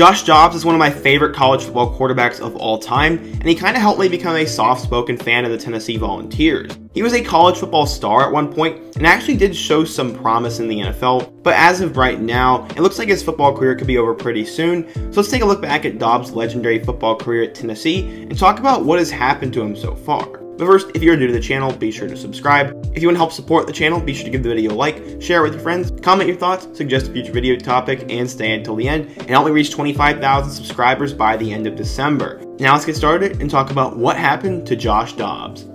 Josh Dobbs is one of my favorite college football quarterbacks of all time, and he kind of helped me become a soft-spoken fan of the Tennessee Volunteers. He was a college football star at one point, and actually did show some promise in the NFL, but as of right now, it looks like his football career could be over pretty soon, so let's take a look back at Dobbs' legendary football career at Tennessee, and talk about what has happened to him so far. But first, if you're new to the channel, be sure to subscribe. If you want to help support the channel, be sure to give the video a like, share it with your friends, comment your thoughts, suggest a future video topic, and stay until the end, and help me reach 25,000 subscribers by the end of December. Now let's get started and talk about what happened to Josh Dobbs.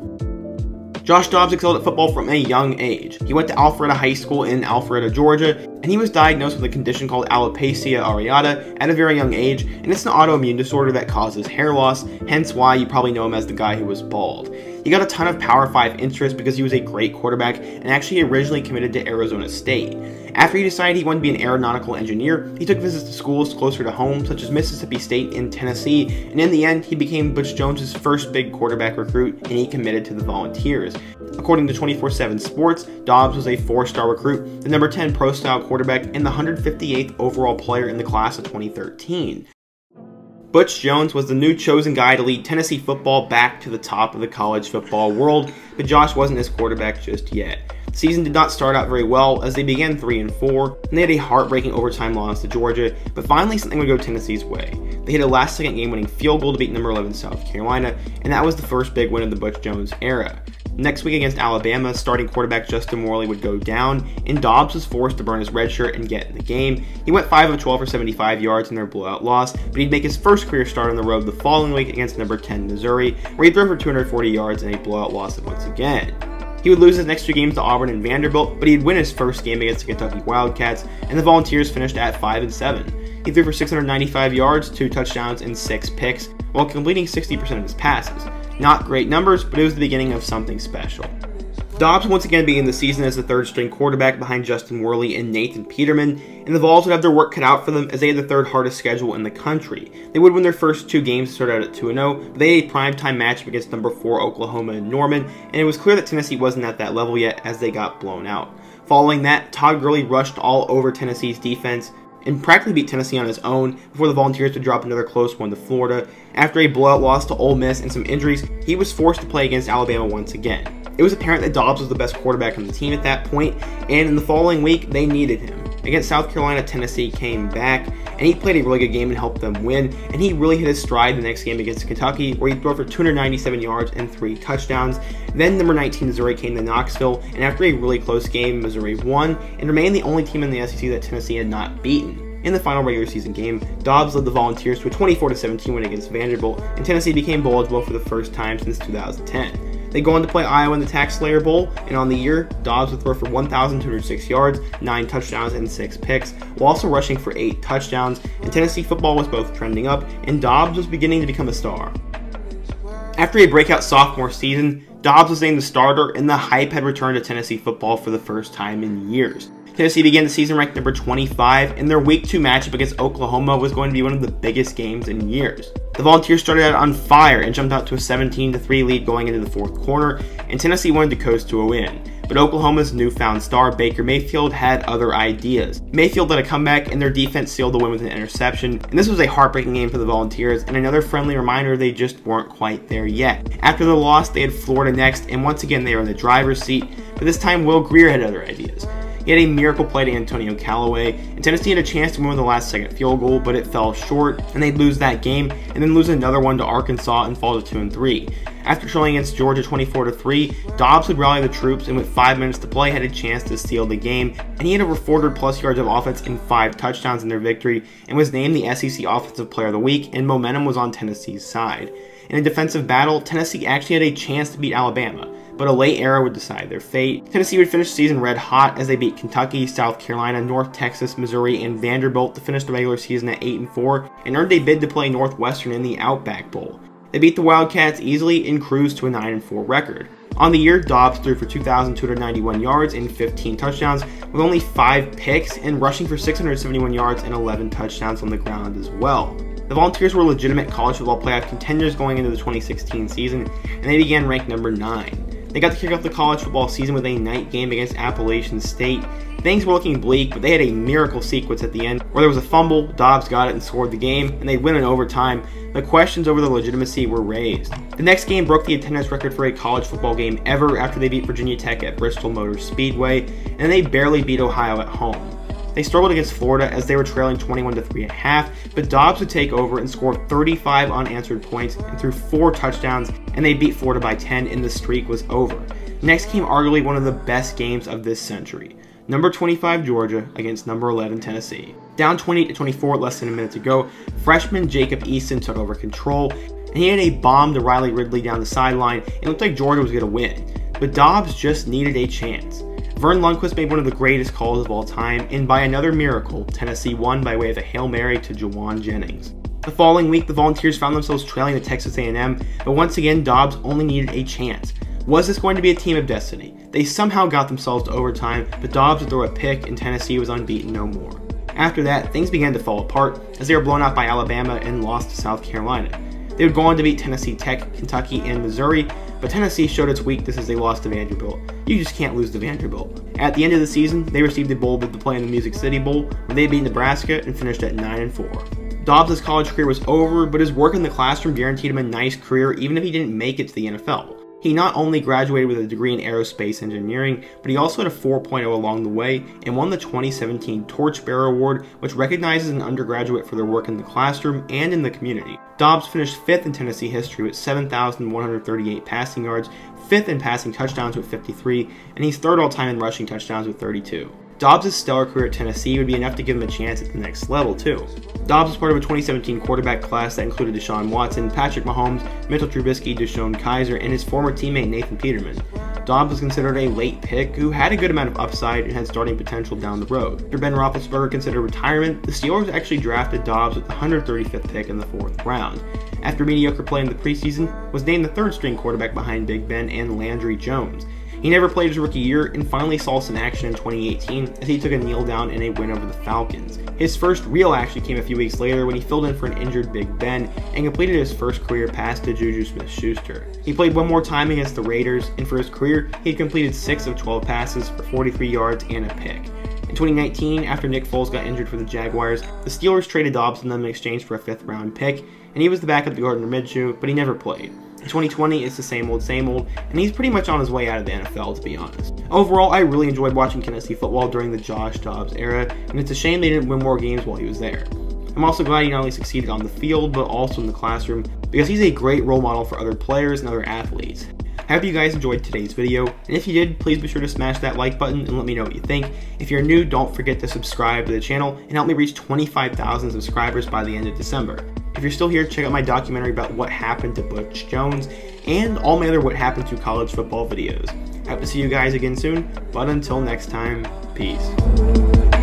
Josh Dobbs excelled at football from a young age. He went to Alpharetta High School in Alpharetta, Georgia, and he was diagnosed with a condition called alopecia areata at a very young age, and it's an autoimmune disorder that causes hair loss, hence why you probably know him as the guy who was bald. He got a ton of Power 5 interest because he was a great quarterback and actually originally committed to Arizona State. After he decided he wanted to be an aeronautical engineer, he took visits to schools closer to home, such as Mississippi State and Tennessee, and in the end, he became Butch Jones' first big quarterback recruit, and he committed to the Volunteers. According to 24/7 Sports, Dobbs was a 4-star recruit, the number 10 pro-style quarterback, and the 158th overall player in the class of 2013. Butch Jones was the new chosen guy to lead Tennessee football back to the top of the college football world, but Josh wasn't his quarterback just yet. The season did not start out very well as they began 3-4, and they had a heartbreaking overtime loss to Georgia, but finally something would go Tennessee's way. They hit a last-second game-winning field goal to beat number 11 South Carolina, and that was the first big win of the Butch Jones era. Next week against Alabama, starting quarterback Justin Worley would go down, and Dobbs was forced to burn his red shirt and get in the game. He went 5 of 12 for 75 yards in their blowout loss, but he'd make his first career start on the road the following week against number 10 Missouri, where he threw for 240 yards in a blowout loss once again. He would lose his next 2 games to Auburn and Vanderbilt, but he'd win his first game against the Kentucky Wildcats, and the Volunteers finished at 5-7. He threw for 695 yards, 2 touchdowns, and 6 picks, while completing 60% of his passes. Not great numbers, but it was the beginning of something special. Dobbs once again began the season as the 3rd-string quarterback behind Justin Worley and Nathan Peterman, and the Vols would have their work cut out for them as they had the 3rd hardest schedule in the country. They would win their first 2 games to start out at 2-0, but they had a primetime matchup against number 4 Oklahoma and Norman, and it was clear that Tennessee wasn't at that level yet as they got blown out. Following that, Todd Gurley rushed all over Tennessee's defense and practically beat Tennessee on his own before the Volunteers would drop another close one to Florida. After a blowout loss to Ole Miss and some injuries, he was forced to play against Alabama once again. It was apparent that Dobbs was the best quarterback on the team at that point, and in the following week, they needed him. Against South Carolina, Tennessee came back, and he played a really good game and helped them win, and he really hit his stride the next game against Kentucky, where he threw for 297 yards and 3 touchdowns. Then number 19 Missouri came to Knoxville, and after a really close game, Missouri won, and remained the only team in the SEC that Tennessee had not beaten. In the final regular season game, Dobbs led the Volunteers to a 24-17 win against Vanderbilt, and Tennessee became bowl eligible for the first time since 2010. They go on to play Iowa in the Tax Slayer Bowl, and on the year, Dobbs would throw for 1,206 yards, 9 touchdowns, and 6 picks, while also rushing for 8 touchdowns, and Tennessee football was both trending up, and Dobbs was beginning to become a star. After a breakout sophomore season, Dobbs was named the starter, and the hype had returned to Tennessee football for the first time in years. Tennessee began the season ranked number 25, and their Week 2 matchup against Oklahoma was going to be one of the biggest games in years. The Volunteers started out on fire and jumped out to a 17-3 lead going into the 4th quarter, and Tennessee wanted to coast to a win. But Oklahoma's newfound star, Baker Mayfield, had other ideas. Mayfield led a comeback, and their defense sealed the win with an interception, and this was a heartbreaking game for the Volunteers, and another friendly reminder they just weren't quite there yet. After the loss, they had Florida next, and once again they were in the driver's seat, but this time Will Grier had other ideas. He had a miracle play to Antonio Callaway, and Tennessee had a chance to win with the last-second field goal, but it fell short, and they'd lose that game, and then lose another one to Arkansas and fall to 2-3. After trailing against Georgia 24-3, Dobbs would rally the troops, and with 5 minutes to play, had a chance to steal the game, and he had over 400+ yards of offense and 5 touchdowns in their victory, and was named the SEC Offensive Player of the Week, and momentum was on Tennessee's side. In a defensive battle, Tennessee actually had a chance to beat Alabama, but a late error would decide their fate. Tennessee would finish the season red hot as they beat Kentucky, South Carolina, North Texas, Missouri, and Vanderbilt to finish the regular season at 8-4, and earned a bid to play Northwestern in the Outback Bowl. They beat the Wildcats easily and cruised to a 9-4 record. On the year, Dobbs threw for 2,291 yards and 15 touchdowns, with only 5 picks, and rushing for 671 yards and 11 touchdowns on the ground as well. The Volunteers were legitimate college football playoff contenders going into the 2016 season, and they began ranked number 9. They got to kick off the college football season with a night game against Appalachian State. Things were looking bleak, but they had a miracle sequence at the end where there was a fumble, Dobbs got it and scored the game, and they win in overtime. The questions over the legitimacy were raised. The next game broke the attendance record for a college football game ever after they beat Virginia Tech at Bristol Motor Speedway, and they barely beat Ohio at home. They struggled against Florida as they were trailing 21-3 at half, but Dobbs would take over and score 35 unanswered points and threw 4 touchdowns, and they beat Florida by 10 and the streak was over. Next came arguably one of the best games of this century. Number 25 Georgia against number 11 Tennessee. Down 28-24 with less than a minute to go, freshman Jacob Eason took over control, and he had a bomb to Riley Ridley down the sideline. It looked like Georgia was going to win, but Dobbs just needed a chance. Vern Lundquist made one of the greatest calls of all time, and by another miracle, Tennessee won by way of a Hail Mary to Jawan Jennings. The following week, the Volunteers found themselves trailing to Texas A&M, but once again, Dobbs only needed a chance. Was this going to be a team of destiny? They somehow got themselves to overtime, but Dobbs would throw a pick and Tennessee was unbeaten no more. After that, things began to fall apart as they were blown out by Alabama and lost to South Carolina. They would go on to beat Tennessee Tech, Kentucky, and Missouri, but Tennessee showed its weakness as they lost to Vanderbilt. You just can't lose to Vanderbilt. At the end of the season, they received a bowl bid to play in the Music City Bowl, where they beat Nebraska and finished at 9-4. Dobbs' college career was over, but his work in the classroom guaranteed him a nice career even if he didn't make it to the NFL. He not only graduated with a degree in aerospace engineering, but he also had a 4.0 along the way and won the 2017 Torchbearer Award, which recognizes an undergraduate for their work in the classroom and in the community. Dobbs finished 5th in Tennessee history with 7,138 passing yards, 5th in passing touchdowns with 53, and he's 3rd all-time in rushing touchdowns with 32. Dobbs' stellar career at Tennessee would be enough to give him a chance at the next level, too. Dobbs was part of a 2017 quarterback class that included Deshaun Watson, Patrick Mahomes, Mitchell Trubisky, Deshaun Kaiser, and his former teammate Nathan Peterman. Dobbs was considered a late pick who had a good amount of upside and had starting potential down the road. After Ben Roethlisberger considered retirement, the Steelers actually drafted Dobbs with the 135th pick in the 4th round. After mediocre play in the preseason, was named the 3rd string quarterback behind Big Ben and Landry Jones. He never played his rookie year and finally saw some action in 2018 as he took a kneel down in a win over the Falcons. His first real action came a few weeks later when he filled in for an injured Big Ben and completed his first career pass to Juju Smith-Schuster. He played one more time against the Raiders, and for his career, he had completed 6 of 12 passes for 43 yards and a pick. In 2019, after Nick Foles got injured for the Jaguars, the Steelers traded Dobbs to them in exchange for a 5th round pick, and he was the backup to Gardner Minshew, but he never played. In 2020, it's the same old, and he's pretty much on his way out of the NFL, to be honest. Overall, I really enjoyed watching Tennessee football during the Josh Dobbs era, and it's a shame they didn't win more games while he was there. I'm also glad he not only succeeded on the field, but also in the classroom, because he's a great role model for other players and other athletes. I hope you guys enjoyed today's video, and if you did, please be sure to smash that like button and let me know what you think. If you're new, don't forget to subscribe to the channel and help me reach 25,000 subscribers by the end of December. If you're still here, check out my documentary about what happened to Butch Jones and all my other What Happened to College Football videos. I hope to see you guys again soon, but until next time, peace.